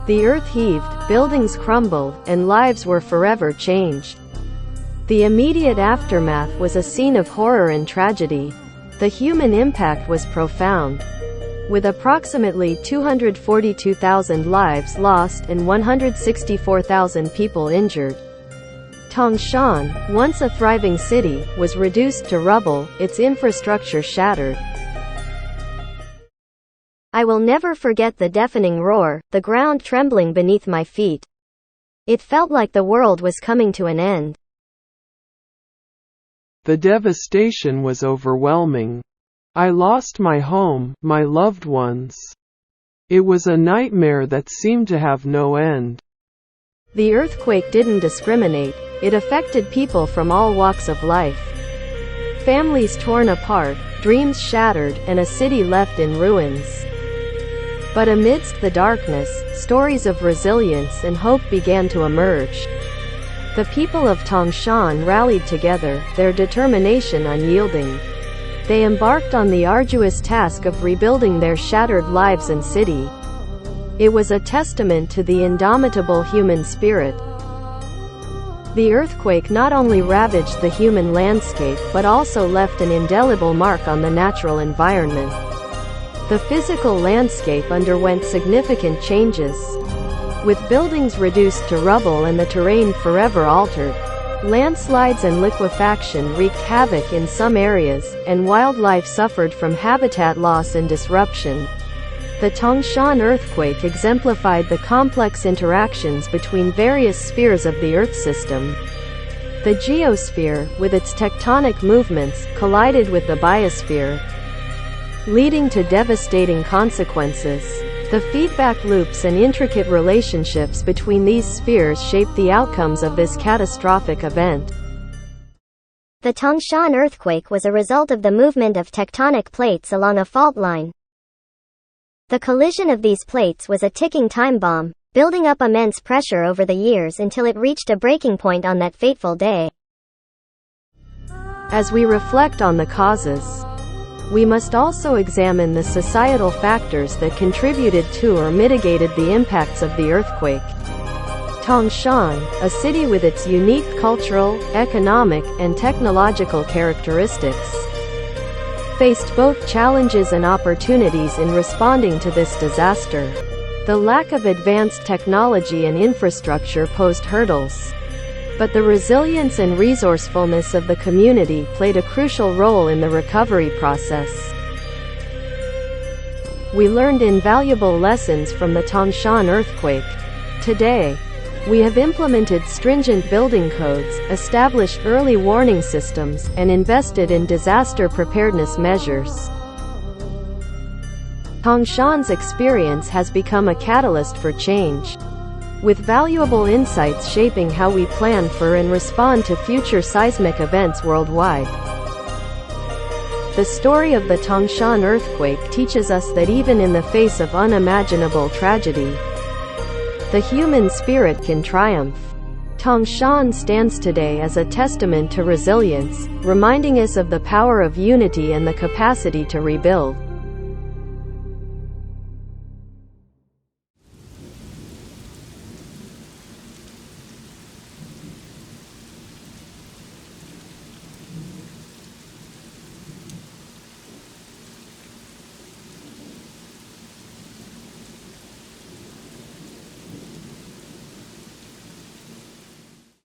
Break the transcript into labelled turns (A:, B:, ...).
A: The earth heaved, buildings crumbled, and lives were forever changed. The immediate aftermath was a scene of horror and tragedy. The human impact was profound, with approximately 242,000 lives lost and 164,000 people injured. Tangshan, once a thriving city, was reduced to rubble, its infrastructure shattered. I will never forget the deafening roar, the ground trembling beneath my feet. It felt like the world was coming to an end.
B: The devastation was overwhelming. I lost my home, my loved ones. It was a nightmare that seemed to have no end.
A: The earthquake didn't discriminate. It affected people from all walks of life. Families torn apart, dreams shattered, and a city left in ruins. But amidst the darkness, stories of resilience and hope began to emerge. The people of Tangshan rallied together, their determination unyielding. They embarked on the arduous task of rebuilding their shattered lives and city. It was a testament to the indomitable human spirit. The earthquake not only ravaged the human landscape but also left an indelible mark on the natural environment. The physical landscape underwent significant changes, with buildings reduced to rubble and the terrain forever altered. Landslides and liquefaction wreaked havoc in some areas, and wildlife suffered from habitat loss and disruption. The Tangshan earthquake exemplified the complex interactions between various spheres of the Earth system. The geosphere, with its tectonic movements, collided with the biosphere, leading to devastating consequences. The feedback loops and intricate relationships between these spheres shaped the outcomes of this catastrophic event.
C: The Tangshan earthquake was a result of the movement of tectonic plates along a fault line. The collision of these plates was a ticking time bomb, building up immense pressure over the years until it reached a breaking point on that fateful day.
A: As we reflect on the causes, we must also examine the societal factors that contributed to or mitigated the impacts of the earthquake. Tangshan, a city with its unique cultural, economic, and technological characteristics, faced both challenges and opportunities in responding to this disaster. The lack of advanced technology and infrastructure posed hurdles, but the resilience and resourcefulness of the community played a crucial role in the recovery process. We learned invaluable lessons from the Tangshan earthquake. Today, we have implemented stringent building codes, established early warning systems, and invested in disaster preparedness measures. Tangshan's experience has become a catalyst for change, with valuable insights shaping how we plan for and respond to future seismic events worldwide. The story of the Tangshan earthquake teaches us that even in the face of unimaginable tragedy, the human spirit can triumph. Tangshan stands today as a testament to resilience, reminding us of the power of unity and the capacity to rebuild.